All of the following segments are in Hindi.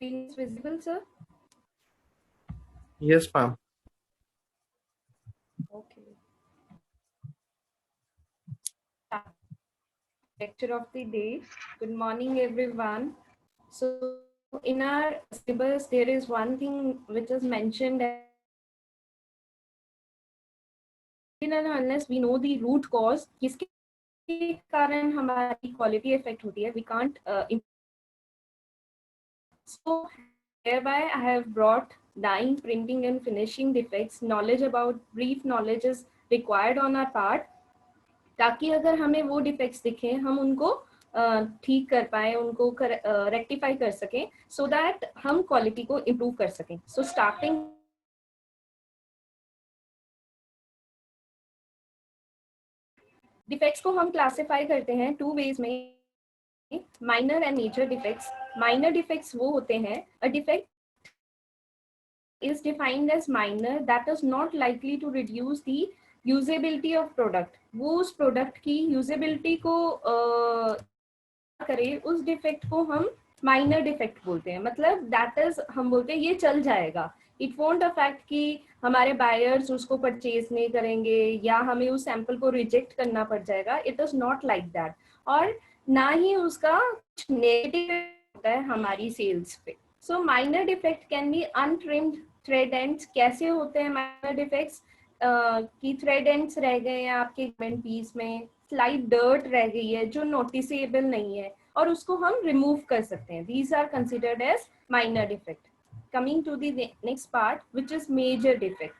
Is visible, sir? Yes, ma'am. Okay. Lecture of the day. Good morning, everyone. So, in our syllabus, there is one thing which is mentioned unless we know the root cause, किसके कारण हमारी quality effect होती है, we can't So, hereby I have brought dyeing, printing, and finishing defects. Knowledge about brief knowledge is required on our part. ताकि अगर हमें वो डिफेक्ट्स दिखे हम उनको ठीक कर पाए, उनको रेक्टिफाई कर सकें, सो दैट हम क्वालिटी को इम्प्रूव कर सकें. सो स्टार्टिंग डिफेक्ट्स को हम क्लासिफाई करते हैं टू वेज में, minor and major defects. Minor defects वो होते हैं, a defect is defined as minor that is not likely to reduce the usability of product. वो उस प्रोडक्ट की यूजेबिलिटी को करे, उस डिफेक्ट को हम माइनर डिफेक्ट बोलते हैं. मतलब दैट इज, हम बोलते हैं ये चल जाएगा, इट वोंट अफेक्ट कि हमारे बायर्स उसको परचेज नहीं करेंगे या हमें उस सैंपल को रिजेक्ट करना पड़ जाएगा. It is not like that. और ना ही उसका नेगेटिव होता है हमारी सेल्स पे. So minor defect can be untrimmed thread ends. कैसे होते हैं माइनर डिफेक्ट्स? कि थ्रेड एंड्स रह गए हैं आपके गवर्नमेंट पीस में, स्लाइट डर्ट रह गई है जो नोटिसेबल नहीं है और उसको हम रिमूव कर सकते हैं. These are considered as minor defect. Coming to the next part, which is major defect.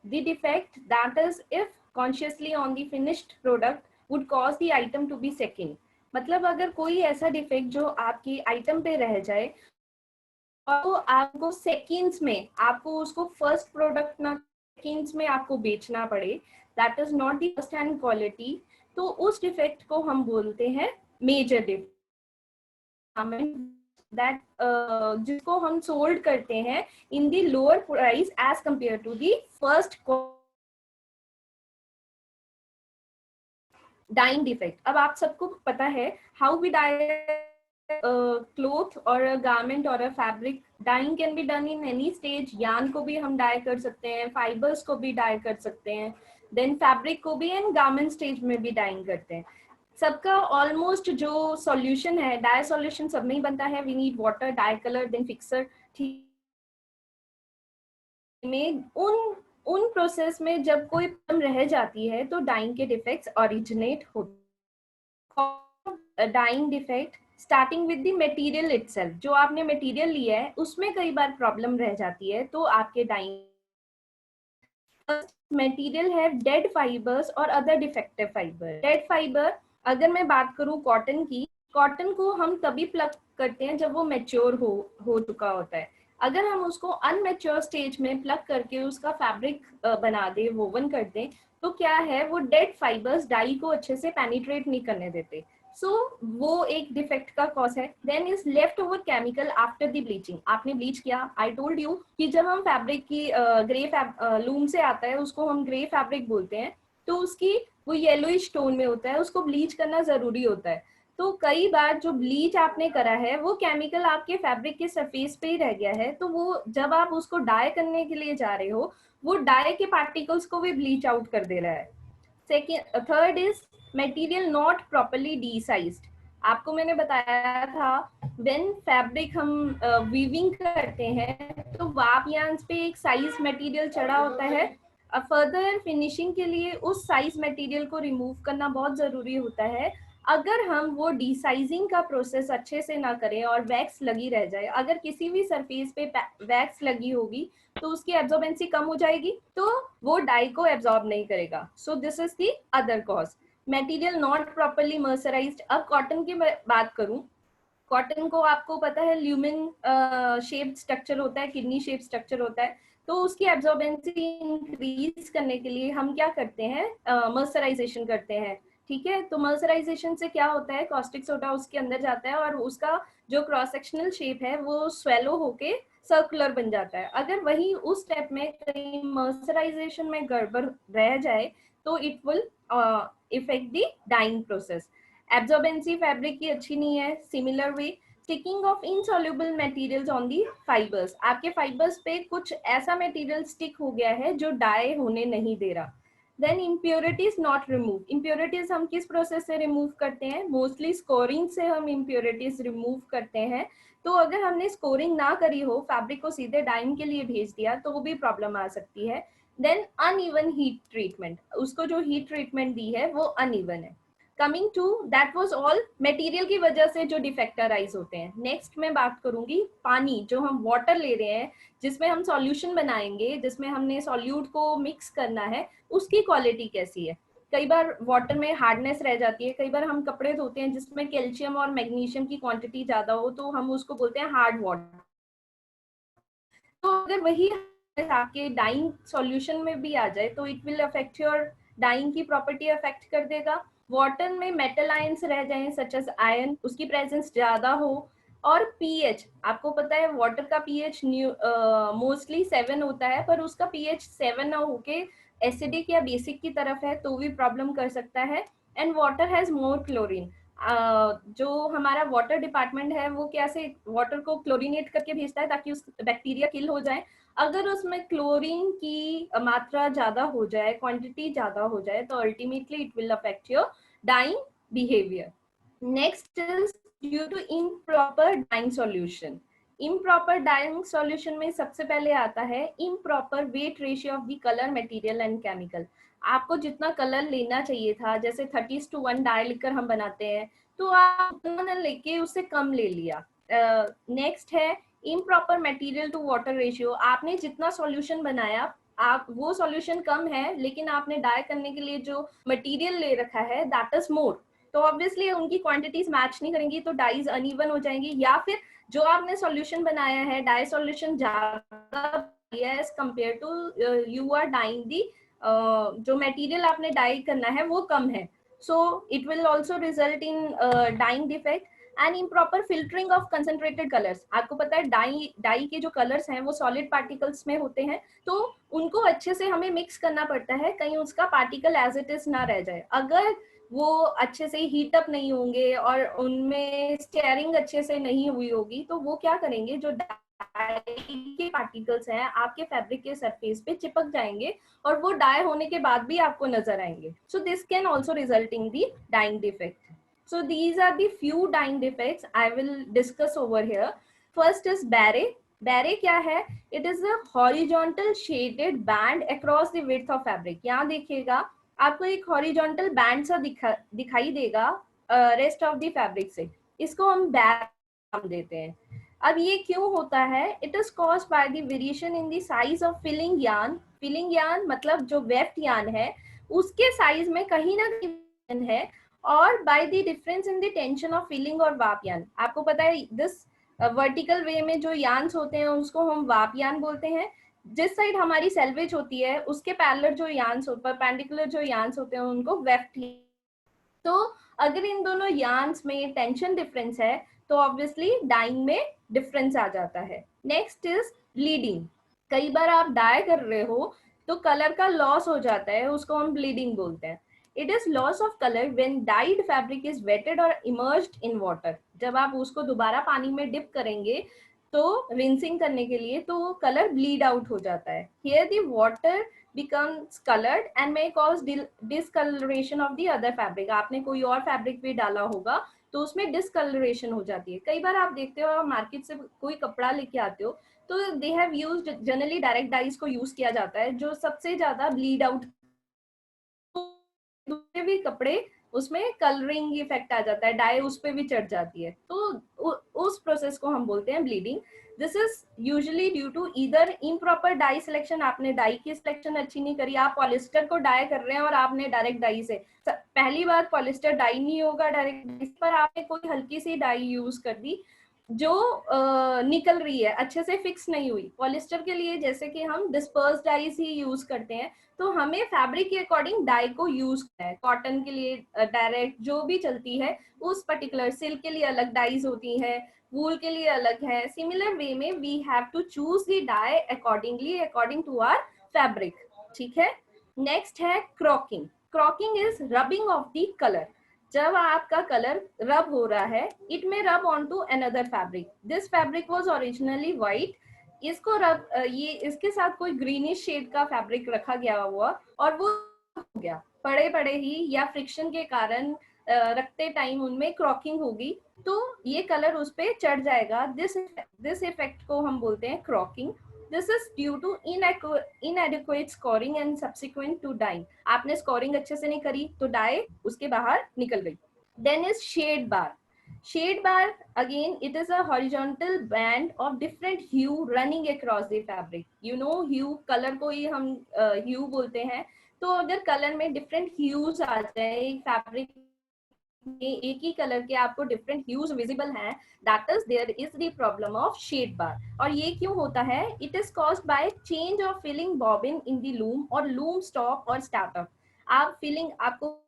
The defect that is if consciously on the finished product would cause the item to be second. मतलब अगर कोई ऐसा डिफेक्ट जो आपकी आइटम पे रह जाए और तो आपको सेकेंड्स में, आपको उसको फर्स्ट प्रोडक्ट ना सेकेंड्स में आपको बेचना पड़े, that is not the first hand quality. तो उस डिफेक्ट को हम बोलते हैं मेजर डिफेक्ट. दैट जिसको हम सोल्ड करते हैं in the lower price as compare to the first dyeing defect. अब आप सबको पता है हाउ वी डाई क्लोथ और गारमेंट और fabric. Dyeing can be done in any stage. Yarn को भी हम डाई कर सकते हैं, फाइबर्स को भी डाई कर सकते हैं, देन फैब्रिक को भी एंड गारमेंट स्टेज में भी डाइंग करते हैं. सबका ऑलमोस्ट जो सॉल्यूशन है, डाई सॉल्यूशन सब में ही बनता है. We need water, dye colour, then fixer. ठीक में उन प्रोसेस में जब कोई प्रॉब्लम रह जाती है तो डाइंग के डिफेक्ट्स ओरिजिनेट होते. Dyeing defect starting with the material itself. जो आपने मटेरियल लिया है उसमें कई बार प्रॉब्लम रह जाती है तो आपके डाइंग मटेरियल है डेड फाइबर्स और other defective fibre. Dead fibre अगर मैं बात करूं कॉटन की, कॉटन को हम तभी प्लग करते हैं जब वो मैच्योर हो चुका होता है. अगर हम उसको अनमेच्योर स्टेज में प्लग करके उसका फैब्रिक बना दे, वोवन कर दें, तो क्या है वो डेड फाइबर्स डाई को अच्छे से पेनिट्रेट नहीं करने देते. सो वो एक डिफेक्ट का कॉज है. Then is left over chemical after the bleaching. आपने ब्लीच किया, आई टोल्ड यू कि जब हम फैब्रिक की ग्रे लूम से आता है उसको हम ग्रे फैब्रिक बोलते हैं, तो उसकी वो येलोइश टोन में होता है, उसको ब्लीच करना जरूरी होता है. तो कई बार जो ब्लीच आपने करा है वो केमिकल आपके फैब्रिक के सरफेस पे ही रह गया है, तो वो जब आप उसको डाई करने के लिए जा रहे हो वो डाई के पार्टिकल्स को भी ब्लीच आउट कर दे रहा है. Second, third is material not properly desized. आपको मैंने बताया था व्हेन फैब्रिक हम वीविंग करते हैं तो वाप यार्न्स पे एक साइज मटेरियल चढ़ा होता है. फर्दर फिनिशिंग के लिए उस साइज मटेरियल को रिमूव करना बहुत जरूरी होता है. अगर हम वो डीसाइजिंग का प्रोसेस अच्छे से ना करें और वैक्स लगी रह जाए, अगर किसी भी सरफेस पे वैक्स लगी होगी तो उसकी एब्जॉर्बेंसी कम हो जाएगी, तो वो डाई को एब्जॉर्ब नहीं करेगा. So this is the other cause. Material not properly mercerised. अब कॉटन की बात करूं, कॉटन को आपको पता है ल्यूमिन शेप स्ट्रक्चर होता है, किडनी शेप स्ट्रक्चर होता है. तो उसकी एब्जॉर्बेंसी इंक्रीज करने के लिए हम क्या करते हैं, मर्सराइजेशन करते हैं. ठीक है, तो मर्सराइजेशन से क्या होता है, कॉस्टिक सोडा उसके अंदर जाता है और उसका जो क्रॉस सेक्शनल शेप है वो स्वेलो होके सर्कुलर बन जाता है. अगर वही उस स्टेप में कहीं मर्सराइजेशन में गड़बड़ रह जाए तो it will effect the dyeing process. Absorbency fabric की अच्छी नहीं है. Similar way sticking of insoluble materials on the fibres, आपके फाइबर्स पे कुछ ऐसा मटेरियल स्टिक हो गया है जो डाई होने नहीं दे रहा। Then impurities not remove, impurities हम किस प्रोसेस से रिमूव करते हैं? मोस्टली स्कोरिंग से हम इम्प्योरिटीज रिमूव करते हैं। तो अगर हमने स्कोरिंग ना करी हो, फैब्रिक को सीधे डाइंग के लिए भेज दिया, तो वो भी प्रॉब्लम आ सकती है। देन अनइवन हीट ट्रीटमेंट, उसको जो हीट ट्रीटमेंट दी है वो अनइवन है। Coming to that was all material की वजह से जो डिफेक्ट अराइज होते हैं। नेक्स्ट मैं बात करूंगी पानी, जो हम वाटर ले रहे हैं, जिसमें हम सॉल्यूशन बनाएंगे, जिसमें हमने सॉल्यूट को मिक्स करना है, उसकी क्वालिटी कैसी है। कई बार वाटर में हार्डनेस रह जाती है, कई बार हम कपड़े धोते हैं जिसमें कैल्शियम और मैग्नीशियम की क्वांटिटी ज्यादा हो, तो हम उसको बोलते हैं हार्ड वाटर। तो अगर वही आपके डाइंग सॉल्यूशन में भी आ जाए तो it will affect your dyeing की प्रॉपर्टी, अफेक्ट कर देगा। वाटर में मेटल आयंस रह जाएं सच एज आयरन, उसकी प्रेजेंस ज्यादा हो। और पीएच, आपको पता है वाटर का पीएच मोस्टली 7 होता है, पर उसका पीएच 7 ना होके एसिडिक या बेसिक की तरफ है तो भी प्रॉब्लम कर सकता है। And water has more chlorine, जो हमारा वाटर डिपार्टमेंट है वो कैसे वाटर को क्लोरीनेट करके भेजता है ताकि उस बैक्टीरिया किल हो जाए। अगर उसमें क्लोरीन की मात्रा ज्यादा हो जाए, क्वांटिटी ज्यादा हो जाए, तो ultimately it will affect your dyeing behaviour. Next is due to improper dyeing solution. Improper dyeing solution में सबसे पहले आता है improper weight ratio of the colour, material and chemical. आपको जितना कलर लेना चाहिए था, जैसे 30:1 डाई लेकर हम बनाते हैं, तो आप उतना लेके उससे कम ले लिया। नेक्स्ट है improper material to water ratio, आपने जितना सॉल्यूशन बनाया, आप वो सॉल्यूशन कम है, लेकिन आपने डाई करने के लिए जो मटेरियल ले रखा है दैट इज मोर, तो ऑब्वियसली उनकी क्वांटिटीज मैच नहीं करेंगी, तो डाइज अनइवन हो जाएंगी। या फिर जो आपने सॉल्यूशन बनाया है, डाई सॉल्यूशन ज्यादा as compare to you are dyeing the, जो मटेरियल आपने डाई करना है वो कम है, so it will also result in dyeing defect. And improper filtering of concentrated colours, आपको पता है डाई के जो कलर्स हैं वो सॉलिड पार्टिकल्स में होते हैं, तो उनको अच्छे से हमें मिक्स करना पड़ता है, कहीं उसका पार्टिकल एज इट इज ना रह जाए। अगर वो अच्छे से हीट अप नहीं होंगे और उनमें स्टेयरिंग अच्छे से नहीं हुई होगी, तो वो क्या करेंगे, जो डाई के पार्टिकल्स हैं आपके फैब्रिक के सरफेस पे चिपक जाएंगे और वो डाई होने के बाद भी आपको नजर आएंगे। So this can also result in the dyeing defect. So these are the few dyeing defects I will discuss over here. First is barre. Barre क्या है? It is a horizontal shaded band across the width of fabric. यहाँ देखिएगा आपको एक horizontal band सा दिखाई देगा rest of the fabric से, इसको हम barre नाम देते हैं। अब ये क्यों होता है? It is caused by the variation in the size of filling yarn. Filling yarn मतलब जो वेफ्ट यार्न है उसके साइज में कहीं ना कहीं है, और by the difference in the tension of filling और वाप यान। आपको पता है दिस वर्टिकल वे में जो यान्स होते हैं उसको हम वाप यान बोलते हैं, जिस साइड हमारी सेल्वेज होती है उसके पैरेलल जो यान्स परपेंडिकुलर जो यान्स होते हैं उनको वेफ्ट। तो अगर इन दोनों यान्स में टेंशन डिफरेंस है तो ऑब्वियसली डाइंग में डिफरेंस आ जाता है। Next is bleeding. कई बार आप डाई कर रहे हो तो कलर का लॉस हो जाता है, उसको हम ब्लीडिंग बोलते हैं। It is loss of colour when dyed fabric is wetted और इमर्ज्ड इन वाटर। जब आप उसको दोबारा पानी में डिप करेंगे तो रिंसिंग करने के लिए, तो कलर ब्लीड आउट हो जाता है। Here the water becomes colored and may cause discoloration of the other fabric। आपने कोई और फैब्रिक भी डाला होगा तो उसमें डिसकलरेशन हो जाती है। कई बार आप देखते हो, आप मार्केट से कोई कपड़ा लेके आते हो तो they have used generally direct dyes को यूज किया जाता है जो सबसे ज्यादा ब्लीड आउट, दूसरे भी कपड़े उसमें कलरिंग इफेक्ट आ जाता है, डाई उस पर भी चढ़ जाती है, तो उस प्रोसेस को हम बोलते हैं bleeding. This is usually due to either improper dye selection, आपने डाई की सिलेक्शन अच्छी नहीं करी, आप पॉलिस्टर को डाई कर रहे हैं और आपने डायरेक्ट डाई से, पहली बात पॉलिस्टर डाई नहीं होगा डायरेक्ट, पर आपने कोई हल्की सी डाई यूज कर दी जो निकल रही है, अच्छे से फिक्स नहीं हुई। पॉलिस्टर के लिए जैसे कि हम डिस्पर्स डाइज ही यूज करते हैं, तो हमें फैब्रिक के अकॉर्डिंग डाई को यूज करना है। कॉटन के लिए डायरेक्ट जो भी चलती है उस पर्टिकुलर, सिल्क के लिए अलग डाइज होती है, वूल के लिए अलग है। सिमिलर वे में we have to choose the dye accordingly according to our fabric. ठीक है। नेक्स्ट है crocking. Crocking is rubbing off the colour. जब आपका कलर रब हो रहा है, it may rub on to another fabric. This fabric was originally white. इसको रब ये इसके साथ कोई ग्रीनिश शेड का फैब्रिक रखा गया हुआ और वो हो गया, पड़े पड़े ही या फ्रिक्शन के कारण रखते टाइम उनमें क्रॉकिंग होगी तो ये कलर उस पर चढ़ जाएगा. दिस इफेक्ट को हम बोलते हैं crocking. This is due to inadequate scouring and subsequent to dyeing. आपने स्कोरिंग अच्छे से नहीं करी तो डाई उसके बाहर निकल गई. Then is shade bar. Shade bar, again, it is a horizontal band of different hue running across the fabric. You know, hue, color को ही हम hue बोलते हैं. तो अगर कलर में डिफरेंट ह्यूज आ जाए, फैब्रिक में एक ही कलर के आपको डिफरेंट ह्यूज विजिबल हैं, that is there is the problem of shade bar. और ये क्यों होता है? It is caused by change of filling bobbin in the loom और लूम स्टॉप और स्टार्टअप. आप फिलिंग आपको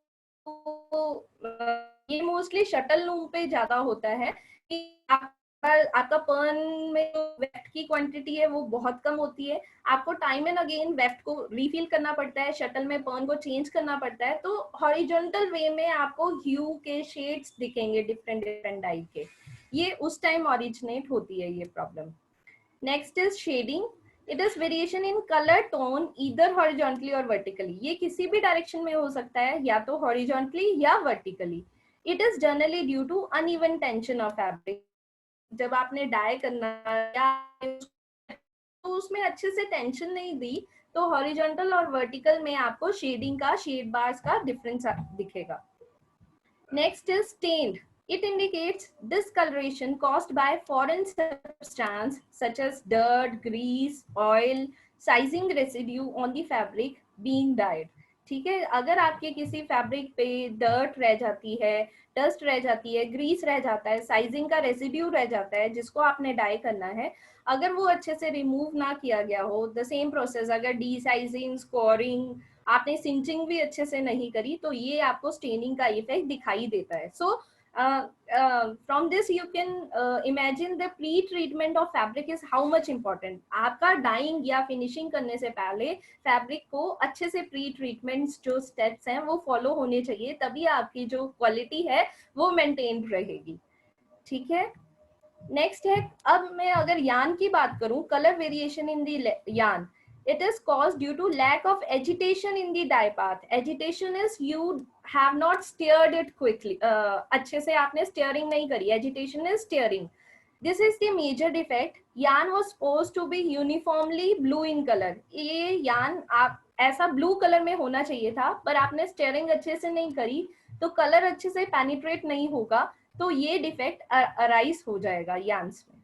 ये मोस्टली शटल लूम पे ज्यादा होता है कि आपका पर्न में जो वेफ्ट की क्वांटिटी है वो बहुत कम होती है. आपको टाइम एंड अगेन वेफ्ट को रिफिल करना पड़ता है, शटल में पर्न को चेंज करना पड़ता है. तो हॉरिजॉन्टल वे में आपको ह्यू के शेड्स दिखेंगे डिफरेंट डिफरेंट डाई के. ये उस टाइम ओरिजिनेट होती है ये problem. Next is shading. It is variation in colour tone either horizontally और वर्टिकली. ये किसी भी डायरेक्शन में हो सकता है, या तो हॉरिजॉन्टली या vertically. It is generally due to uneven tension of fabric. जब आपने डाई करना या तो उसमें अच्छे से टेंशन नहीं दी तो हॉरिजॉन्टल और वर्टिकल में आपको शेडिंग का, शेड बार्स का डिफरेंस दिखेगा. Next is stained. It indicates discoloration caused by foreign substance such as dirt, grease, oil, sizing residue on the fabric being dyed. ठीक है, अगर आपके किसी फैब्रिक पे डर्ट रह जाती है, डस्ट रह जाती है, ग्रीस रह जाता है, साइजिंग का रेसिड्यू रह जाता है जिसको आपने डाई करना है, अगर वो अच्छे से रिमूव ना किया गया हो, द सेम प्रोसेस, अगर डी साइजिंग, स्कोरिंग, आपने सिंचिंग भी अच्छे से नहीं करी तो ये आपको स्टेनिंग का इफेक्ट दिखाई देता है. सो from this you can imagine the pre-treatment of fabric is how much important. आपका डाइंग या फिनिशिंग करने से पहले फैब्रिक को अच्छे से प्री ट्रीटमेंट्स जो स्टेप्स हैं वो फॉलो होने चाहिए, तभी आपकी जो क्वालिटी है वो मेंटेन रहेगी. ठीक है. नेक्स्ट है, अब मैं अगर यान की बात करूं, कलर वेरिएशन इन द यान. It is caused due to lack of agitation in the dye path. Agitation is you have not stirred it quickly. अच्छे से आपने stirring नहीं करी. Agitation is stirring. This is the major defect. Yarn was supposed to be uniformly blue in color. ये yarn आप ऐसा blue color में होना चाहिए था, पर आपने stirring अच्छे से नहीं करी तो color अच्छे से penetrate नहीं होगा, तो ये defect arise हो जाएगा yarns में.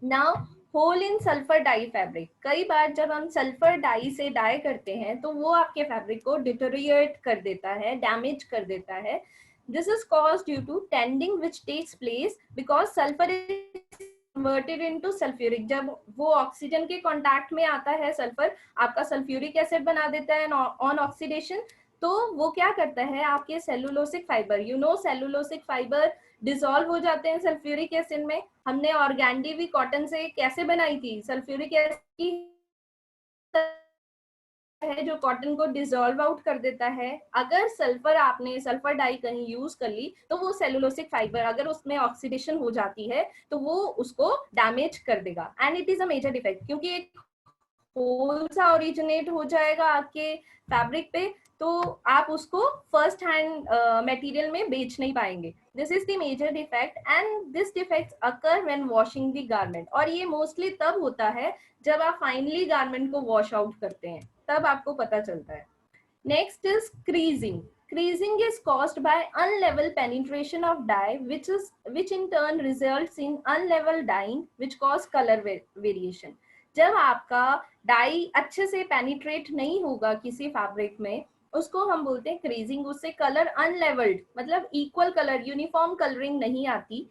Now होल इन सल्फर डाई फैब्रिक. कई बार जब हम सल्फर डाई से डाई करते हैं तो वो आपके फैब्रिक को डिटोरिएट कर देता है, डैमेज कर देता है. This is caused due to tendering which takes place because sulphur is converted into sulphuric. जब वो ऑक्सीजन के कांटेक्ट में आता है सल्फर, आपका सल्फ्यूरिक एसिड बना देता है ऑन ऑक्सीडेशन. तो वो क्या करता है, आपके cellulosic fibre, you know cellulosic fibre dissolve हो जाते हैं सल्फ्यूरिक एसिड में. हमने ऑर्गेंडी भी कॉटन से कैसे बनाई थी, सल्फ्यूरिक एसिड है जो कॉटन को डिसॉल्व आउट कर देता है. अगर सल्फर आपने सल्फर डाई कहीं यूज कर ली तो वो सेलुलोसिक फाइबर अगर उसमें ऑक्सीडेशन हो जाती है तो वो उसको डैमेज कर देगा. And it is a major defect, क्योंकि एक होल सा ओरिजिनेट हो जाएगा आपके फैब्रिक पे, तो आप उसको फर्स्ट हैंड मटेरियल में बेच नहीं पाएंगे. This is the major defect and this defects occur when washing the garment. और ये मोस्टली तब होता है जब आप फाइनली गारमेंट को वॉश आउट करते हैं, तब आपको पता चलता है. Next is creasing. Creasing is caused by unlevel penetration of dye, which in turn results in unlevel dyeing, which cause color variation. जब आपका डाई अच्छे से पेनिट्रेट नहीं होगा किसी फैब्रिक में, उसको हम बोलते हैं क्रीजिंग. उससे कलर अनलेवल्ड, मतलब इक्वल कलर, यूनिफॉर्म कलरिंग नहीं आती.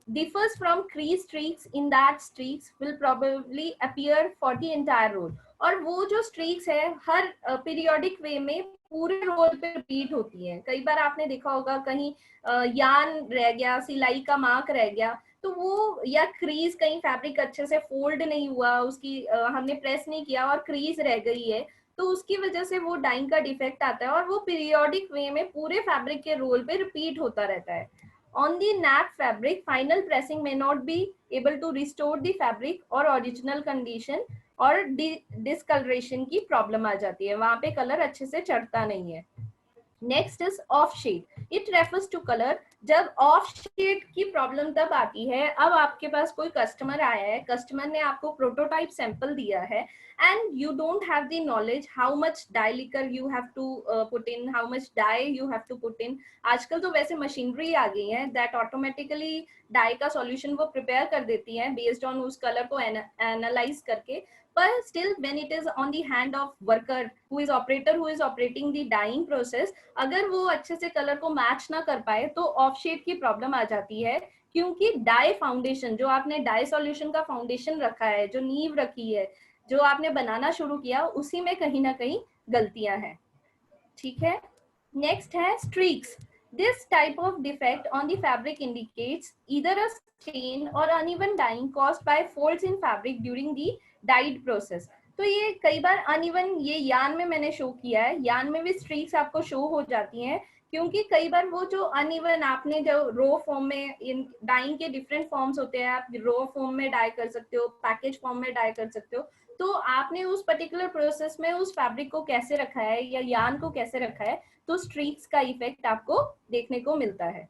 differs from crease streaks in that streaks will probably appear for the entire roll. और वो जो स्ट्रीक्स है हर पीरियोडिक वे में पूरे रोल पे रिपीट होती है. कई बार आपने देखा होगा कहीं यान रह गया, सिलाई का मार्क रह गया, तो वो, या क्रीज कहीं फैब्रिक अच्छे से फोल्ड नहीं हुआ, उसकी हमने प्रेस नहीं किया और क्रीज रह गई है, तो उसकी वजह से वो डाइंग का डिफेक्ट आता है और वो पीरियोडिक वे में पूरे फैब्रिक के रोल पे रिपीट होता रहता है. On the napped fabric, final pressing may not be able to restore the fabric or original condition और डिसकलरेशन की प्रॉब्लम आ जाती है, वहां पे कलर अच्छे से चढ़ता नहीं है. Next is off shade. It refers to colour. जब ऑफ शेड की प्रॉब्लम तब आती है, अब आपके पास कोई कस्टमर आया है, कस्टमर ने आपको प्रोटोटाइप सैंपल दिया है and you don't have the knowledge how much dye liquor you have to put in, how much dye you have to put in. आजकल तो वैसे मशीनरी आ गई है दैट ऑटोमेटिकली डाई का सॉल्यूशन वो प्रिपेयर कर देती है बेस्ड ऑन उस कलर को एनालाइज करके. But still, when it is on the hand of worker who is operating the dyeing process, अगर वो अच्छे से कलर को मैच ना कर पाए तो ऑफ शेड की प्रॉब्लम आ जाती है, क्योंकि डाई फाउंडेशन, जो आपने डाई सॉल्यूशन का फाउंडेशन रखा है, जो नींव रखी है, जो आपने बनाना शुरू किया, उसी में कहीं ना कहीं गलतियां हैं. ठीक है. नेक्स्ट है streaks. This type of defect on the fabric indicates either a stain or uneven dyeing caused by folds in fabric during the dyed process. तो ये कई बार अनइवन, ये यान में मैंने शो किया है, यान में भी स्ट्रीक्स आपको शो हो जाती हैं, क्योंकि कई बार वो जो अनइवन, आपने जो रो फॉर्म में, इन डाइंग के डिफरेंट फॉर्म्स होते हैं, आप रो फॉर्म में डाई कर सकते हो, पैकेज फॉर्म में डाई कर सकते हो, तो आपने उस पर्टिकुलर प्रोसेस में उस फैब्रिक को कैसे रखा है या यान को कैसे रखा है, तो स्ट्रीक्स का इफेक्ट आपको देखने को मिलता है.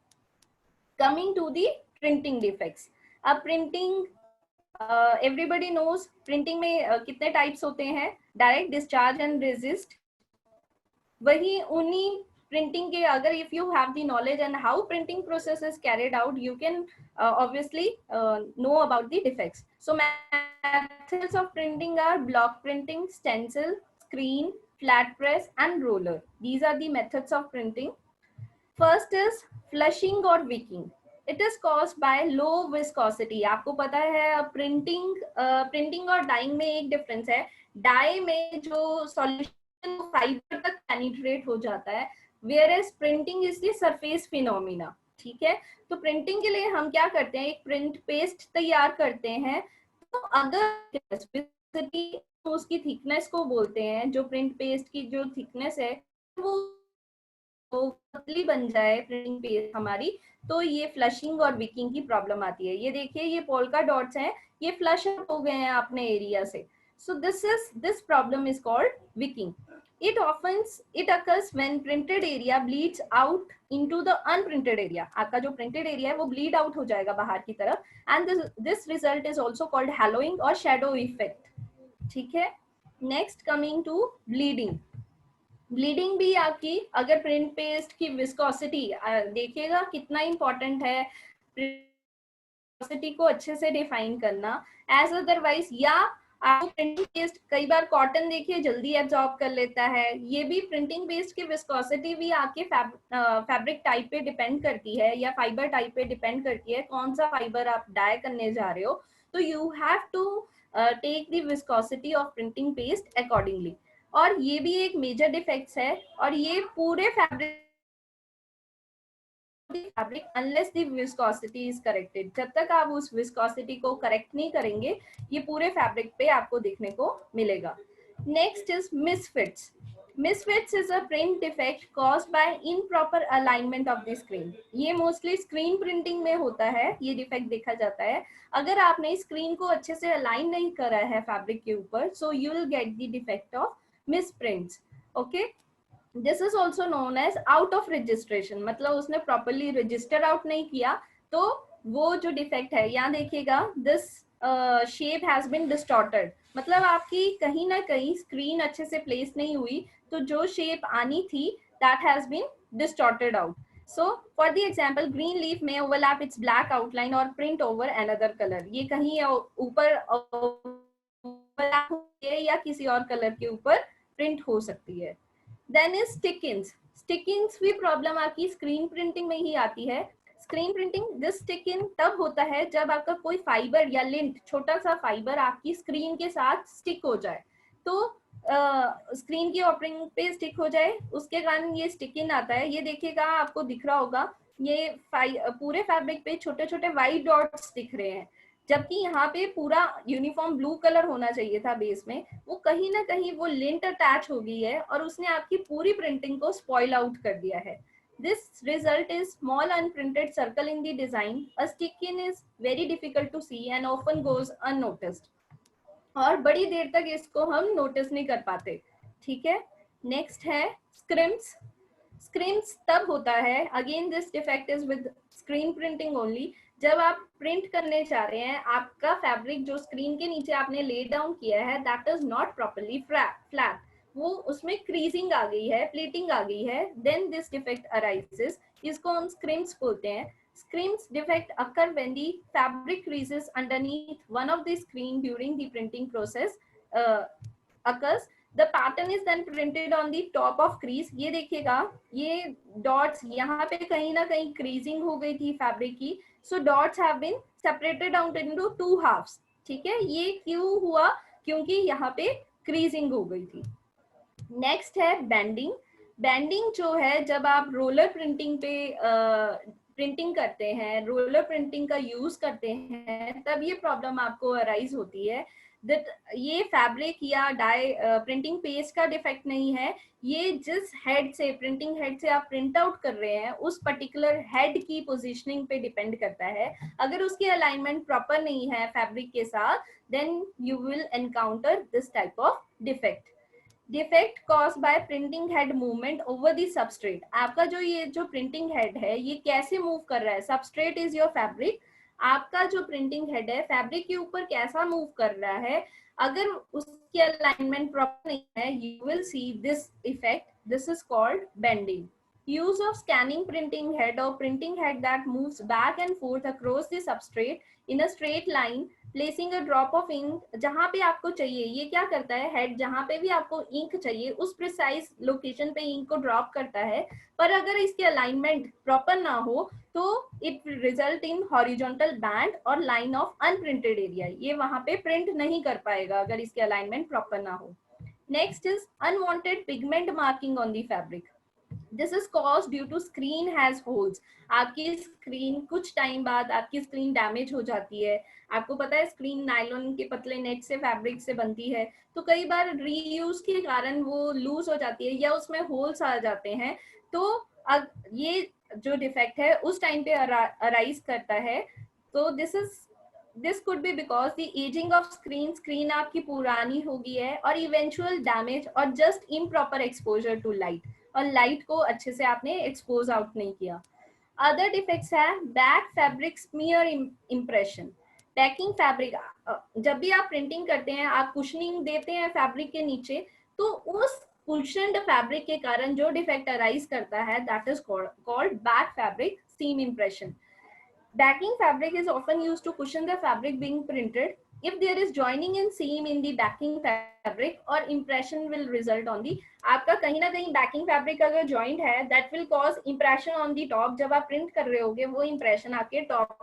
Coming to the printing defects. अब प्रिंटिंग, एवरीबडी नोज प्रिंटिंग में कितने टाइप्स होते हैं, डायरेक्ट, डिस्चार्ज एंड रेजिस्ट. वही उन्हीं प्रिंटिंग के, अगर if you have the knowledge and how printing process is carried out, you can obviously know about the defects. So methods of printing are block printing, stencil, screen, flat press and roller. These are the methods of printing. First is flushing or wicking. It is caused by low viscosity. आपको पता है प्रिंटिंग और डाइंग में एक डिफरेंस है. डाई में जो सॉल्यूशन फाइबर तक पेनिट्रेट हो जाता है, whereas printing is the surface phenomena. ठीक है. तो प्रिंटिंग के लिए हम क्या करते हैं, एक प्रिंट पेस्ट तैयार करते हैं. तो अगर उसकी थिकनेस को बोलते हैं, जो प्रिंट पेस्ट की जो थिकनेस है वो पतली बन जाए प्रिंटिंग पेस्ट हमारी, तो ये फ्लशिंग और विकिंग की प्रॉब्लम आती है. ये देखिए, ये पोल्का डॉट्स हैं, ये फ्लश हो गए हैं अपने एरिया से. So this problem is called Viking. It occurs when printed area bleeds out into the unprinted area. आपका जो printed area है वो bleed out हो जाएगा बाहर की तरफ, and this result is also called haloing or shadow effect. ठीक है. Next coming to bleeding. Bleeding भी आपकी, अगर प्रिंट पेस्ट की विस्कोसिटी देखिएगा कितना इंपॉर्टेंट है, विस्कोसिटी को अच्छे से डिफाइन करना. एज अदरवाइज, या आपको प्रिंटिंग पेस्ट, कई बार कॉटन देखिए जल्दी एब्जॉर्ब कर लेता है, ये भी प्रिंटिंग पेस्ट की विस्कोसिटी भी आपके फैब्रिक टाइप पे डिपेंड करती है या फाइबर टाइप पे डिपेंड करती है, कौन सा फाइबर आप डाई करने जा रहे हो. तो you have to take the viscosity of printing paste accordingly. और ये भी एक मेजर डिफेक्ट्स है, और ये पूरे fabric unless the viscosity is corrected, जब तक आप उस विस्कोसिटी को करेक्ट नहीं करेंगे, ये पूरे फैब्रिक पे आपको देखने को मिलेगा. Next is misfits. Misfits is a print defect caused by improper alignment of the screen. ये मोस्टली स्क्रीन प्रिंटिंग में होता है, ये डिफेक्ट देखा जाता है. अगर आपने स्क्रीन को अच्छे से अलाइन नहीं करा है फैब्रिक के ऊपर, so you will get the defect of misprints. Okay, this is also known as out of registration. मतलब उसने properly register out नहीं किया, तो वो जो डिफेक्ट है, यहाँ देखिएगा, this shape has been distorted. मतलब आपकी कहीं ना कहीं स्क्रीन अच्छे से प्लेस नहीं हुई, तो जो शेप आनी थी that has been distorted out. So for the example, green leaf may overlap its black outline or print over another color. ये कहीं ऊपर या किसी और कलर के ऊपर प्रिंट हो सकती है. Then is स्टिक-इन्स. स्टिक-इन्स भी प्रॉब्लम आपकी स्क्रीन प्रिंटिंग में ही आती है. स्क्रीन प्रिंटिंग, दिस स्टिक-इन तब होता है जब आपका कोई फाइबर या लिंट, छोटा सा फाइबर आपकी स्क्रीन के साथ स्टिक हो जाए, तो स्क्रीन की ओपनिंग पे स्टिक हो जाए, उसके कारण ये स्टिक-इन आता है. ये देखिएगा, आपको दिख रहा होगा, ये पूरे फैब्रिक पे छोटे छोटे वाइट डॉट्स दिख रहे हैं. जबकि यहाँ पे पूरा यूनिफॉर्म ब्लू कलर होना चाहिए था बेस में, वो कहीं ना कहीं वो लिंट अटैच हो गई है और उसने आपकी पूरी प्रिंटिंग को स्पॉइल आउट कर दिया है. This result is small unprinted circle in the design. A stick-in is very difficult to see and often goes unnoticed. और बड़ी देर तक इसको हम नोटिस नहीं कर पाते. ठीक है, नेक्स्ट है स्क्रिम्स. स्क्रिम्स तब होता है, again this defect is with screen printing only, जब आप प्रिंट करने चाह रहे हैं, आपका फैब्रिक जो स्क्रीन के नीचे आपने ले डाउन किया है that is not properly flat, वो उसमें क्रीजिंग आ गई है, प्लीटिंग आ गई है, देन दिस डिफेक्ट अराइजेस. इसको हम स्क्रिम्स बोलते हैं. Scrimps defect occur when the fabric creases underneath one of the screen during the printing process occurs. The pattern is then printed on the top of crease. ये देखिएगा, ये dots यहाँ पे कहीं ना कहीं creasing हो गई थी फैब्रिक की, so dots have been separated out into two halves. ठीक है, ये क्यों हुआ? क्योंकि यहाँ पे creasing हो गई थी. नेक्स्ट है बैंडिंग. बैंडिंग जो है, जब आप रोलर प्रिंटिंग पे प्रिंटिंग करते हैं, रोलर प्रिंटिंग का यूज करते हैं, तब ये प्रॉब्लम आपको अराइज होती है. दैट ये फैब्रिक या डाई प्रिंटिंग पेज का डिफेक्ट नहीं है, ये जिस हेड से, प्रिंटिंग हेड से आप प्रिंट आउट कर रहे हैं, उस पर्टिकुलर हेड की पोजीशनिंग पे डिपेंड करता है. अगर उसकी अलाइनमेंट प्रॉपर नहीं है फैब्रिक के साथ, then you will encounter this type of defect. Defect caused by printing head movement over the substrate. आपका ये जो प्रिंटिंग हेड है, ये कैसे मूव कर रहा है? Substrate is your fabric. आपका जो प्रिंटिंग हेड है फैब्रिक के ऊपर कैसा मूव कर रहा है, अगर उसकी अलाइनमेंट प्रॉपर नहीं है, you will see this effect. This is called bending. Use of scanning printing head or printing head that moves back and forth across the substrate in a straight line, placing a drop of ink. जहाँ पे आपको चाहिए, ये क्या करता है हेड, जहाँ पे भी आपको इंक चाहिए उस प्रिसाइज लोकेशन पे इंक को ड्रॉप करता है. पर अगर इसकी अलाइनमेंट प्रॉपर ना हो तो it result in horizontal band और लाइन ऑफ अनप्रिंटेड एरिया. ये वहां पे प्रिंट नहीं कर पाएगा अगर इसकी अलाइनमेंट प्रॉपर ना हो. Next is unwanted pigment marking on the fabric. This is cause due to screen has holes. आपकी स्क्रीन कुछ टाइम बाद आपकी स्क्रीन डैमेज हो जाती है. आपको पता है स्क्रीन नायलॉन के पतले नेट से, फैब्रिक से बनती है, तो कई बार रीयूज के कारण वो लूज हो जाती है या उसमें होल्स आ जाते हैं. तो ये जो डिफेक्ट है उस टाइम पे अराइज करता है. तो this could be because the ageing of screen आपकी पुरानी हो गई है, और इवेंचुअल डैमेज और just improper exposure to light, और लाइट को अच्छे से आपने एक्सपोज आउट नहीं किया. अदर डिफेक्ट्स है back fabric smear impression. Backing fabric, जब भी आप प्रिंटिंग करते हैं, आप कुशनिंग देते हैं फैब्रिक के नीचे, तो उस कुशन्ड फैब्रिक के कारण जो डिफेक्ट अराइज करता है that is called back fabric seam impression. Backing fabric is often used to cushion the fabric being printed. If there is joining in seam in the backing fabric, or impression will result on the, आपका कहीं ना कहीं backing fabric अगर joint है, that will cause impression on the top. जब आप print कर रहे होगे वो impression आपके top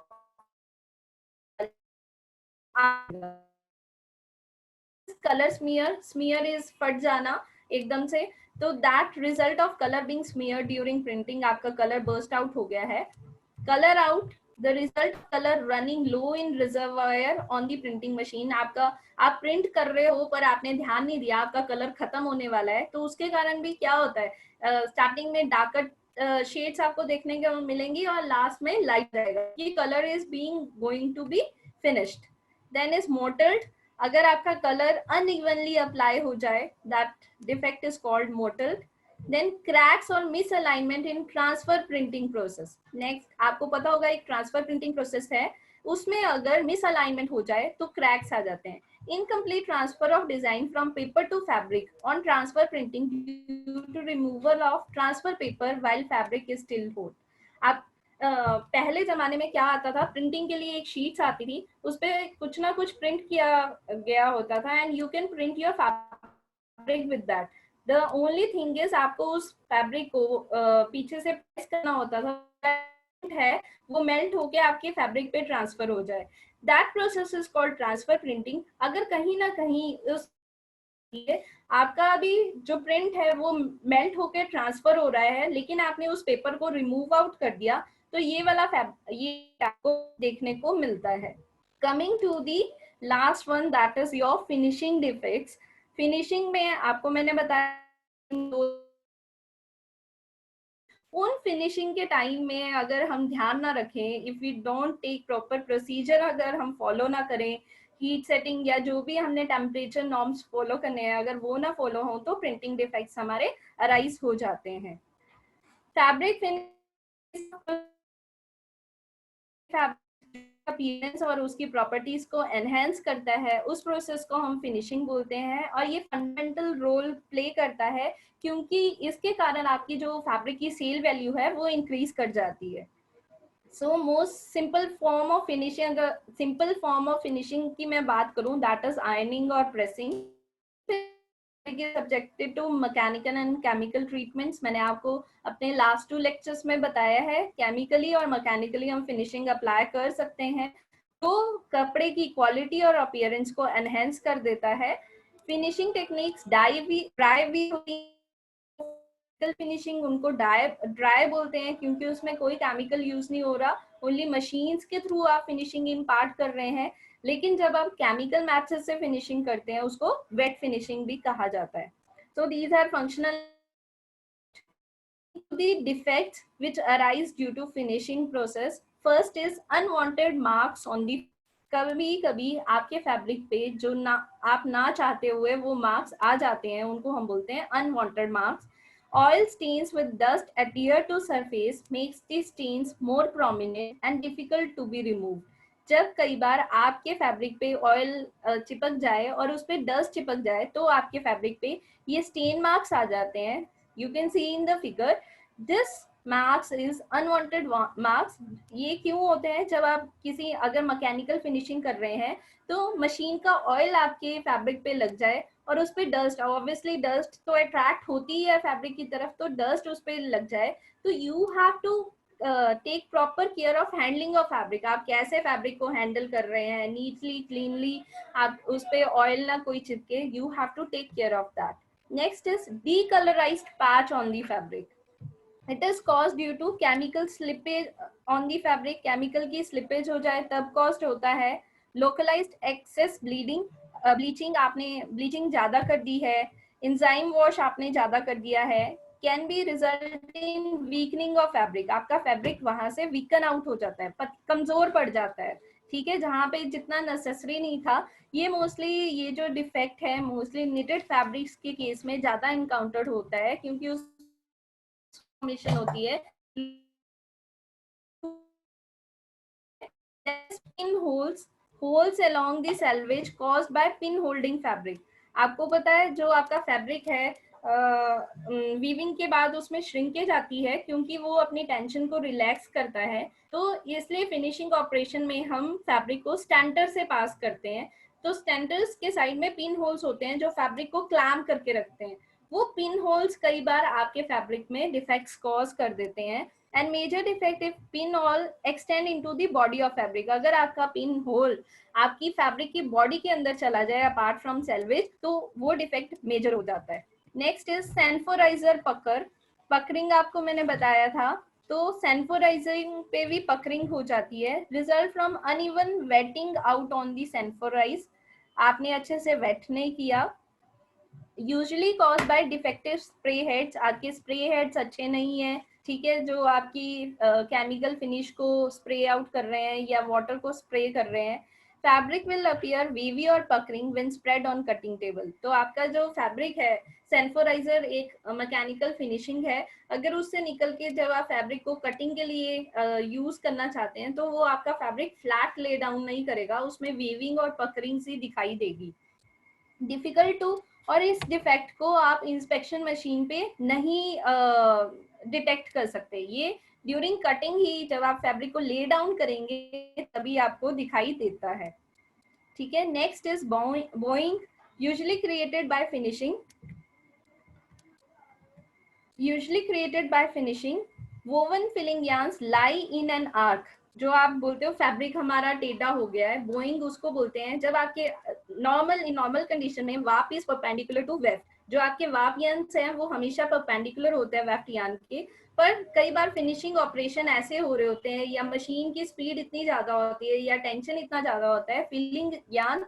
color smear is फट जाना एकदम से. तो that result of color being smeared during printing, आपका color burst out हो गया है. Color out, the result color running low in reservoir on the printing machine. आपका आप प्रिंट कर रहे हो पर आपने ध्यान नहीं दिया, आपका कलर खत्म होने वाला है, तो उसके कारण भी क्या होता है, स्टार्टिंग में डार्कर शेड्स आपको देखने को मिलेंगी और लास्ट में लाइट रहेगा. ये colour is being going to be finished. Then is mottled. अगर आपका कलर अनइवनली अप्लाई हो जाए, that defect is called mottled. Then cracks or misalignment in transfer printing process. Next, आपको पता होगा एक transfer printing process है, उसमें अगर misalignment हो जाए तो cracks आ जाते हैं. Incomplete transfer of design from paper to fabric on transfer printing due to removal of transfer paper while fabric is still whole. आप पहले जमाने में क्या आता था, प्रिंटिंग के लिए एक शीट्स आती थी, उस पर कुछ ना कुछ प्रिंट किया गया होता था, and you can print your fabric with that. The only thing is आपको उस फैब्रिक को पीछे से प्रेस करना होता था, है वो मेल्ट होके आपके फैब्रिक पे ट्रांसफर हो जाए. That process is called transfer printing. अगर कहीं ना कहीं उस आपका अभी जो प्रिंट है वो मेल्ट होके ट्रांसफर हो रहा है, लेकिन आपने उस पेपर को रिमूव आउट कर दिया, तो ये वाला ये आपको देखने को मिलता है. Coming to the last one, that is your finishing defects. Finishing में आपको मैंने बताया उन फिनिशिंग के टाइम में अगर हम ध्यान ना रखें, if we don't take proper procedure, अगर हम फॉलो ना करें, हीट सेटिंग या जो भी हमने टेम्परेचर नॉर्म्स फॉलो करने हैं, अगर वो ना फॉलो हो तो प्रिंटिंग डिफेक्ट्स हमारे अराइज हो जाते हैं। फैब्रिक फिनिश अपीयरेंस और उसकी प्रॉपर्टीज को एनहेंस करता है, उस प्रोसेस को हम फिनिशिंग बोलते हैं, और ये फंडामेंटल रोल प्ले करता है क्योंकि इसके कारण आपकी जो फैब्रिक की सेल वैल्यू है वो इंक्रीज कर जाती है। So most simple form of finishing, simple form of finishing की मैं बात करूं, दैट इज आयरनिंग और pressing. Subjected to mechanical and chemical treatments. मैंने आपको अपने लास्ट 2 लेक्चर्स में बताया है, केमिकली और मैकेनिकली हम फिनिशिंग अप्लाई कर सकते हैं, तो कपड़े की क्वालिटी और अपीयरेंस को एनहेंस कर देता है। फिनिशिंग टेक्निक्स ड्राई भी होती है। फिनिशिंग उनको ड्राई बोलते हैं क्योंकि उसमें कोई केमिकल यूज नहीं हो रहा, ओनली मशीन्स के थ्रू आप फिनिशिंग इम्पार्ट कर रहे हैं। लेकिन जब आप केमिकल मेथड से फिनिशिंग करते हैं उसको वेट फिनिशिंग भी कहा जाता है। So these are functional the defects which arise due to finishing process. First is unwanted marks on the, कभी कभी आपके फैब्रिक पे जो ना आप ना चाहते हुए वो मार्क्स आ जाते हैं, उनको हम बोलते हैं unwanted marks. Oil stains with dust adhere to surface makes the stains more prominent and difficult to be removed. जब कई बार आपके फैब्रिक पे ऑयल चिपक जाए और उस पे डस्ट चिपक जाए तो आपके फैब्रिक पे ये स्टेन मार्क्स आ जाते हैं। You can see in the figure this marks is unwanted marks. ये क्यों होते हैं? जब आप किसी अगर मैकेनिकल फिनिशिंग कर रहे हैं तो मशीन का ऑयल आपके फैब्रिक पे लग जाए और उस पर डस्ट, ऑब्वियसली डस्ट तो अट्रैक्ट होती है फैब्रिक की तरफ, तो डस्ट उस पर लग जाए तो you have to take proper care of handling of fabric. आप कैसे फैब्रिक को हैंडल कर रहे हैं, नीटली क्लीनली, आप उस पर ऑयल ना कोई चिपके, you have to take care of that. Next is decolorized patch on the fabric. It is caused due to chemical slippage on the fabric. chemical की slippage हो जाए तब caused होता है। localized excess bleeding, bleaching, आपने bleaching ज़्यादा कर दी है, enzyme wash आपने ज़्यादा कर दिया है, can be result in weakening of fabric. आपका fabric वहाँ से weaken out हो जाता है, कमजोर पड़ जाता है, ठीक है, जहाँ पे जितना नेसेसरी नहीं था। ये मोस्टली ये जो डिफेक्ट है मोस्टली निटेड फैब्रिक्स के केस में ज्यादा इनकाउंटर्ड होता है क्योंकि उस फॉर्मेशन होती है pin holes along the selvage caused by pin holding fabric. आपको पता है जो आपका फैब्रिक है वीविंग के बाद उसमें श्रिंकेज आती है क्योंकि वो अपनी टेंशन को रिलैक्स करता है, तो इसलिए फिनिशिंग ऑपरेशन में हम फैब्रिक को स्टैंटर से पास करते हैं। तो स्टैंटर्स के साइड में पिन होल्स होते हैं जो फैब्रिक को क्लैम्प करके रखते हैं। वो पिन होल्स कई बार आपके फैब्रिक में डिफेक्ट्स कॉज कर देते हैं। And major defect if pin hole extend into the body of fabric, अगर आपका पिन होल आपकी फैब्रिक की बॉडी के अंदर चला जाए अपार्ट फ्रॉम सेल्वेज तो वो डिफेक्ट मेजर हो जाता है। Next is सैनफोराइजर पकर। पकरिंग आपको मैंने बताया था, तो सैनफोराइजिंग पे भी पकरिंग हो जाती है। Result from uneven wetting out on the sanforize, आपने अच्छे से वेट नहीं किया। Usually cause by defective spray heads, आपके स्प्रे हेड्स अच्छे नहीं है, ठीक है, जो आपकी केमिकल फिनिश को स्प्रे आउट कर रहे हैं या वाटर को स्प्रे कर रहे हैं। फैब्रिक विल अपीयर वेवी और puckering when spread on cutting table. तो आपका जो फैब्रिक है, सैनफोराइजर एक मैकेनिकल फिनिशिंग है, अगर उससे निकल के जब आप फैब्रिक को कटिंग के लिए यूज करना चाहते हैं तो वो आपका फैब्रिक फ्लैट ले डाउन नहीं करेगा, उसमें वेविंग और पकरिंग सी दिखाई देगी। डिफिकल्ट टू, और इस डिफेक्ट को आप इंस्पेक्शन मशीन पे नहीं डिटेक्ट कर सकते, ये ड्यूरिंग कटिंग ही जब आप फैब्रिक को ले डाउन करेंगे तभी आपको दिखाई देता है, ठीक है। Next is bowing, usually created by finishing, woven filling yarns lie in an arc. जो आप बोलते हो फैब्रिक हमारा टेढ़ा हो गया है, बोइंग उसको बोलते हैं जब आपके नॉर्मल कंडीशन में वाप इज परपेंडिकुलर टू वेफ्ट, जो आपके वाप यंत्र हैं वो हमेशा परपेंडिकुलर होते हैं वेफ्ट यान के, पर कई बार फिनिशिंग ऑपरेशन ऐसे हो रहे होते हैं या मशीन की स्पीड इतनी ज्यादा होती है या टेंशन इतना ज्यादा होता है, फिलिंग यान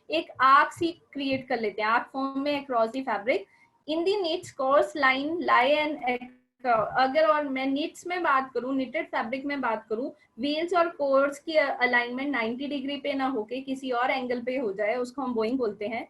एक आर्क सी क्रिएट कर लेते हैं, आर्क फॉर्म में across the fabric in the needs course line lie and. अगर और मैं नीड्स में बात करूं, निटेड फैब्रिक में बात करूं, व्हील्स और कोर्स की अलाइनमेंट 90 डिग्री पे ना होके किसी और एंगल पे हो जाए, उसको हम बोइंग बोलते हैं।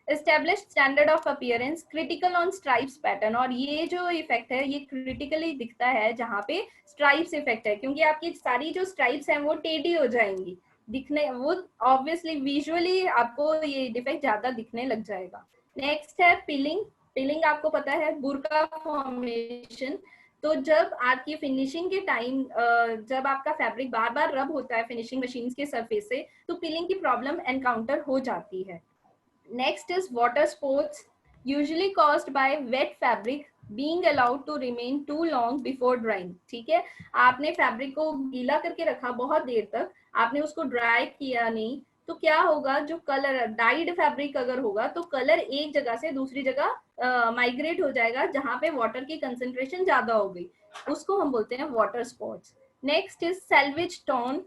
Establish standard of appearance critical on stripes pattern, और ये जो इफेक्ट है ये क्रिटिकली दिखता है जहाँ पे स्ट्राइप्स इफेक्ट है, क्योंकि आपकी सारी जो स्ट्राइप्स हैं वो टेढ़ी हो जाएंगी दिखने, वो ऑब्वियसली विजुअली आपको ये डिफेक्ट ज्यादा दिखने लग जाएगा। नेक्स्ट है पिलिंग। पिलिंग आपको पता है बुरका फॉर्मेशन। तो जब आपकी फिनिशिंग के टाइम जब आपका फैब्रिक बार बार रब होता है फिनिशिंग मशीन के सरफेस से, तो पिलिंग की प्रॉब्लम एनकाउंटर हो जाती है। Next is water sports, usually caused by wet fabric being allowed to remain too long before drying। ठीक है, आपने फैब्रिक को गीला करके रखा बहुत देर तक, आपने उसको ड्राई किया नहीं, तो क्या होगा, जो कलर डाइड फैब्रिक अगर होगा तो कलर एक जगह से दूसरी जगह माइग्रेट हो जाएगा जहां पे वाटर की कंसेंट्रेशन ज्यादा हो गई, उसको हम बोलते हैं water spots. Next is selvedge torn,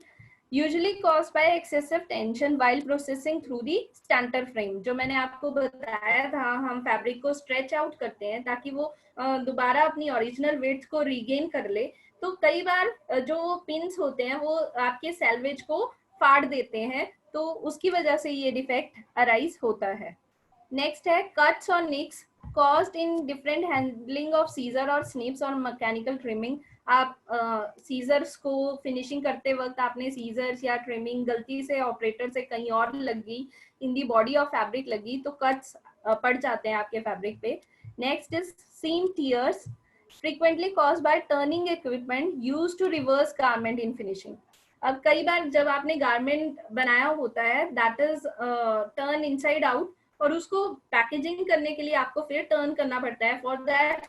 usually cause by excessive tension while processing through the stenter frame. जो मैंने आपको बताया था, हम फैब्रिक को स्ट्रेच आउट करते हैं ताकि वो दोबारा अपनी ओरिजिनल विड्थ को रीगेन कर ले, तो कई बार जो पिंस होते हैं वो आपके सेल्वेज को फाड़ देते हैं, तो उसकी वजह से ये डिफेक्ट अराइज होता है। नेक्स्ट है कट्स और nicks caused in different handling of scissor और स्निप्स और मैकेनिकल ट्रिमिंग। आप सीजर्स को फिनिशिंग करते वक्त आपने सीजर्स या ट्रिमिंग गलती से ऑपरेटर से कहीं और लग गई, in the body of fabric लगी, तो कट्स पड़ जाते हैं आपके फैब्रिक पे। Next is seam tears frequently caused by turning equipment used to reverse garment in finishing। अब कई बार जब आपने गारमेंट बनाया होता है that is turn inside out, और उसको पैकेजिंग करने के लिए आपको फिर टर्न करना पड़ता है। फॉर दैट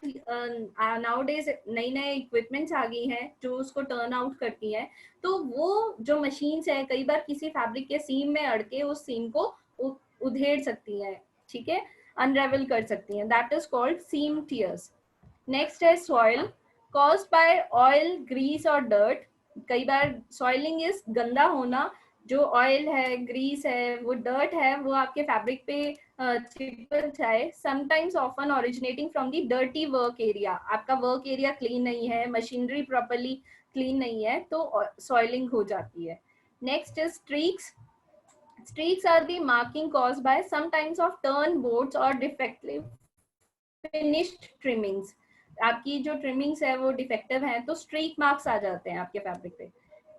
नाउ डेज नई नए इक्विपमेंट्स आ गई हैं जो उसको टर्न आउट करती हैं, तो वो जो मशीन्स है कई बार किसी फैब्रिक के सीम में अड़ के उस सीम को उधेड़ सकती हैं, ठीक है, अनरेवल कर सकती हैं, that is called seam tears. Next है soil caused by oil grease और डर्ट। कई बार सॉइलिंग इज गंदा होना, जो ऑयल है ग्रीस है वो डर्ट है वो आपके फैब्रिक पे चिपक जाए, sometimes often originating from the dirty work area. आपका वर्क एरिया क्लीन नहीं है, मशीनरी प्रॉपर्ली क्लीन नहीं है, तो सॉइलिंग हो जाती है। Next is streaks. Streaks are the marking caused by some types of turn boards or defective finished trimmings। आपकी जो ट्रिमिंग्स है वो डिफेक्टिव है तो स्ट्रीक मार्क्स आ जाते हैं आपके फैब्रिक पे।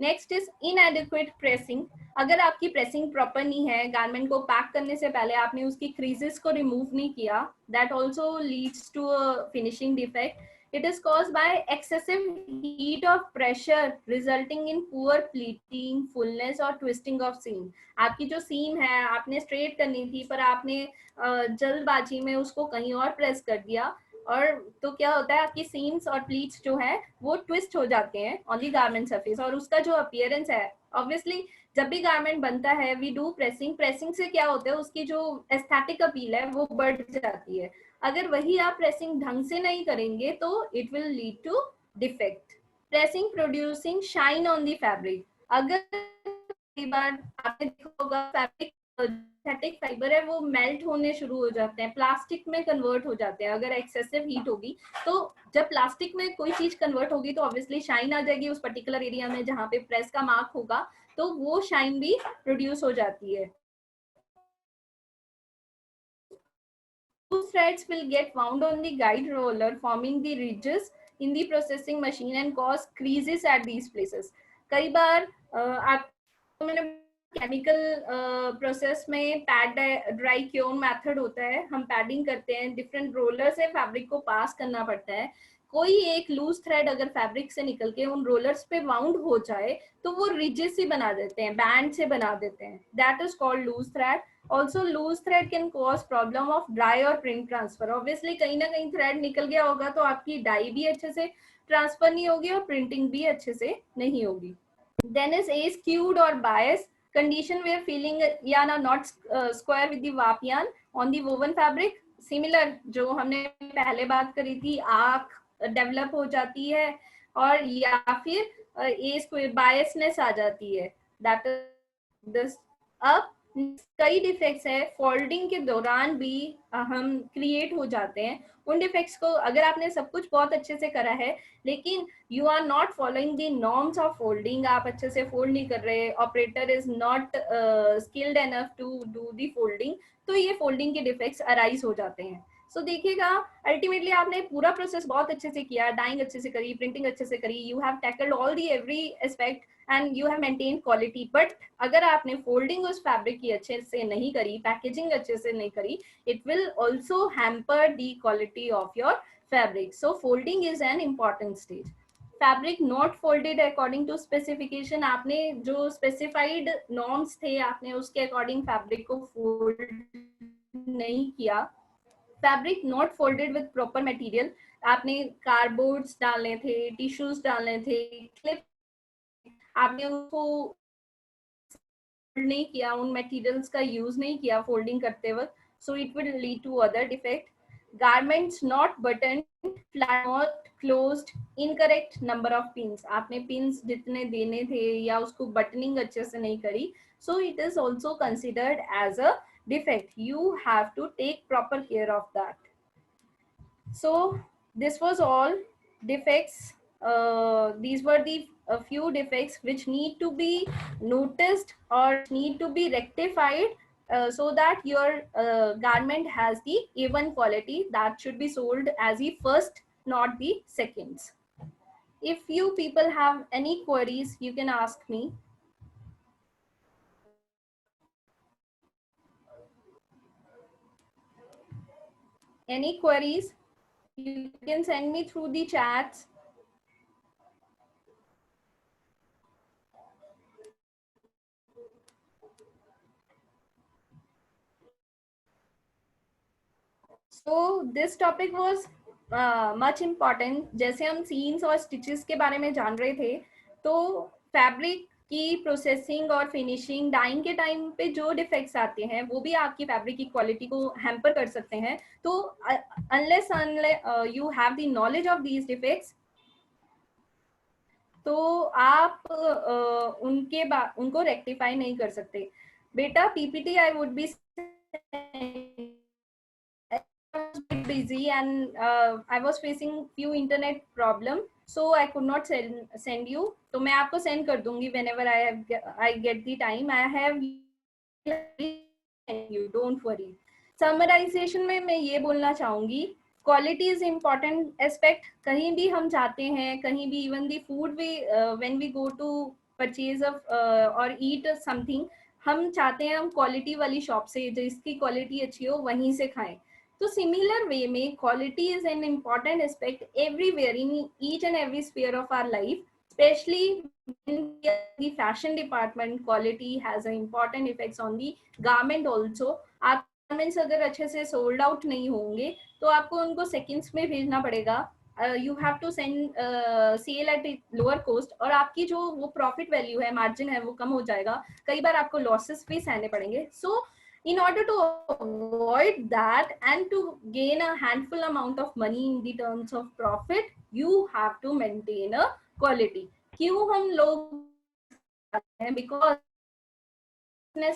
Next is इनएडिक्वेट pressing. अगर आपकी प्रेसिंग प्रॉपर नहीं है, गारमेंट को पैक करने से पहले आपने उसकी क्रीजेस को रिमूव नहीं किया, that also leads to a finishing defect. It is caused by excessive heat of pressure resulting in poor pleating, fullness और twisting of seam। आपकी जो सीम है आपने स्ट्रेट करनी थी पर आपने जल्दबाजी में उसको कहीं और प्रेस कर दिया, और तो क्या होता है आपकी सीम्स और प्लीट्स जो है वो ट्विस्ट हो जाते हैं ऑन दी गारमेंट सरफेस, और उसका जो अपीयरेंस है, ऑब्वियसली जब भी गारमेंट बनता है वी डू प्रेसिंग, प्रेसिंग से क्या होता है उसकी जो एस्थेटिक अपील है वो बढ़ जाती है। अगर वही आप प्रेसिंग ढंग से नहीं करेंगे तो it will lead to defect. Pressing producing shine on the fabric. अगर कई बार आपने देखा होगा फैब्रिक सिंथेटिक फाइबर है वो मेल्ट होने शुरू हो जाते हैं, प्लास्टिक में कन्वर्ट हो जाते हैं अगर एक्सेसिव हीट होगी, तो जब प्लास्टिक में कोई चीज कन्वर्ट होगी तो ऑब्वियसली शाइन आ जाएगी उस पर्टिकुलर एरिया में जहाँ पे प्रेस का मार्क होगा, तो वो शाइन भी प्रोड्यूस हो जाती है। Two threads will get wound on the guide roller, forming the ridges in the processing machine and cause creases at these places। कई बार आपको मैंने केमिकल प्रोसेस में पैड ड्राई क्योन मेथड होता है, हम पैडिंग करते हैं, डिफरेंट रोलर से फैब्रिक को पास करना पड़ता है, कोई एक लूज थ्रेड अगर फैब्रिक से निकल के उन रोलर्स पे वाउंड हो जाए तो वो रिजेस ही बना देते हैं, बैंड से बना देते हैं, that is called loose thread. Also loose thread can cause problem of dry और प्रिंट ट्रांसफर। ऑब्वियसली कहीं ना कहीं थ्रेड निकल गया होगा तो आपकी डाई भी अच्छे से ट्रांसफर नहीं होगी और प्रिंटिंग भी अच्छे से नहीं होगी। Then is a skewed or bias condition where filling yarn are not square with the warp yarn on the woven fabric, similar जो हमने पहले बात करी थी, आंख डेवलप हो जाती है और या फिर ए स्क्वायर बायसनेस आ जाती है, दैट इज दिस। अब कई डिफेक्ट्स है फोल्डिंग के दौरान भी हम क्रिएट हो जाते हैं। उन डिफेक्ट्स को अगर आपने सब कुछ बहुत अच्छे से करा है लेकिन you are not following the norms of folding, आप अच्छे से फोल्ड नहीं कर रहे, operator is not skilled enough to do the folding, तो ये फोल्डिंग के डिफेक्ट्स अराइज हो जाते हैं। सो देखिएगा अल्टीमेटली आपने पूरा प्रोसेस बहुत अच्छे से किया, डाइंग अच्छे से करी, प्रिंटिंग अच्छे से करी, you have tackled all the every aspect and you have maintain quality, but अगर आपने फोल्डिंग उस फैब्रिक की अच्छे से नहीं करी, पैकेजिंग अच्छे से नहीं करी, it will also hamper the quality of your fabric. So folding is an important stage. Fabric not folded according to specification, आपने जो स्पेसिफाइड नॉर्म्स थे आपने उसके अकॉर्डिंग फैब्रिक को फोल्ड नहीं किया। Fabric not folded with proper material, आपने कार्डबोर्ड्स डालने थे, टिश्यूज डालने थे, क्लिप, आपने उनको नहीं किया, उन मटेरियल्स का यूज नहीं किया फोल्डिंग करते वक्त, so it will lead to other defect. Garments not button, flat, not closed, incorrect number of pins, आपने पिंस जितने देने थे या उसको बटनिंग अच्छे से नहीं करी, so it is also considered as a defect. You have to take proper care of that. So this was all defects. These were the a few defects which need to be noticed or need to be rectified, so that your garment has the A1 quality that should be sold as the first, not the seconds. If you people have any queries, you can ask me. Any queries, you can send me through the chats. So this topic was much important. जैसे हम सीन्स और स्टिचेस के बारे में जान रहे थे, तो फैब्रिक की प्रोसेसिंग और फिनिशिंग, डाइंग के टाइम पे जो डिफेक्ट्स आते हैं वो भी आपकी फैब्रिक की क्वालिटी को हैम्पर कर सकते हैं। तो unless you have the knowledge of these defects, तो आप उनको रेक्टिफाई नहीं कर सकते। बेटा PPT I would be busy and I was facing few internet problem, so I could not send you. तो मैं आपको send कर दूंगी whenever I get the time. I have you, don't worry. Summarization में मैं ये बोलना चाहूंगी, क्वालिटी इज इम्पॉर्टेंट एस्पेक्ट। कहीं भी हम जाते हैं, कहीं भी, even the food we when we go to purchase of और ईट समथिंग, हम चाहते हैं हम क्वालिटी वाली शॉप से, जिसकी क्वालिटी अच्छी हो वहीं से खाएं। तो सिमिलर वे में quality is an important aspect everywhere in each and every sphere of our life, especially in the fashion department. Quality has an important effects on the garment also. आप garments अगर अच्छे से sold out नहीं होंगे तो आपको उनको seconds में भेजना पड़ेगा। You have to send sale at lower cost, और आपकी जो वो profit value है, margin है, वो कम हो जाएगा, कई बार आपको losses भी सहने पड़ेंगे। So in order to avoid that and to gain a handful amount of money in the terms of profit, you have to maintain a quality. क्यों हम लोग हैं? बिकॉज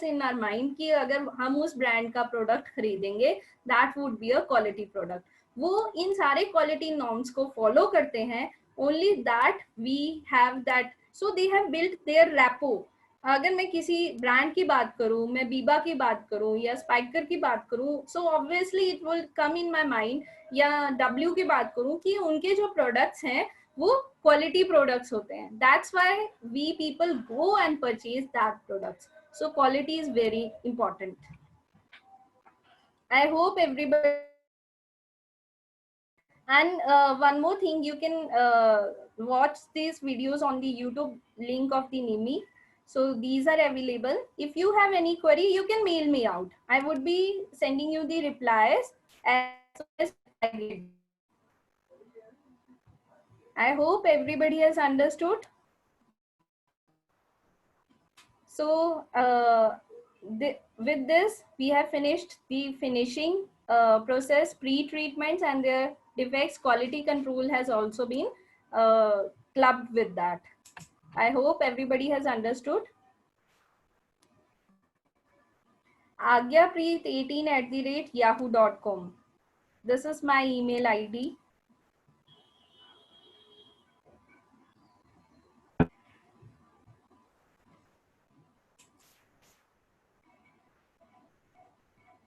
इन आवर माइंड कि अगर हम उस ब्रांड का प्रोडक्ट खरीदेंगे that would be a quality product. वो इन सारे क्वालिटी नॉर्म्स को फॉलो करते हैं, only that we have that, so they have built their rapport. अगर मैं किसी ब्रांड की बात करूं, मैं बीबा की बात करूं या स्पाइकर की बात करूं, so obviously it will come in my mind, या डब्ल्यू की बात करूं कि उनके जो प्रोडक्ट्स हैं वो क्वालिटी प्रोडक्ट्स होते हैं। That's why we people go and purchase that products. So quality is very important. I hope everybody. And one more thing, you can watch these videos on the YouTube link of the NIMI. So these are available. If you have any query, you can mail me out. I would be sending you the replies as soon as I get. I hope everybody has understood. So with this, we have finished the finishing process pre-treatments and their defects. Quality control has also been clubbed with that. I hope everybody has understood. agyapreet18@yahoo.com. This is my email ID.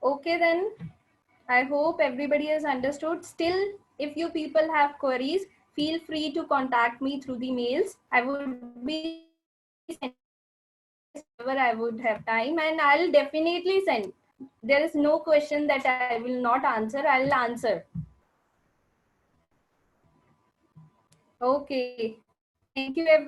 Okay then, I hope everybody has understood. Still, if you people have queries, feel free to contact me through the mails. I would be sending whenever I would have time, and I'll definitely send. There is no question that I will not answer. I'll answer. Okay. Thank you, everyone.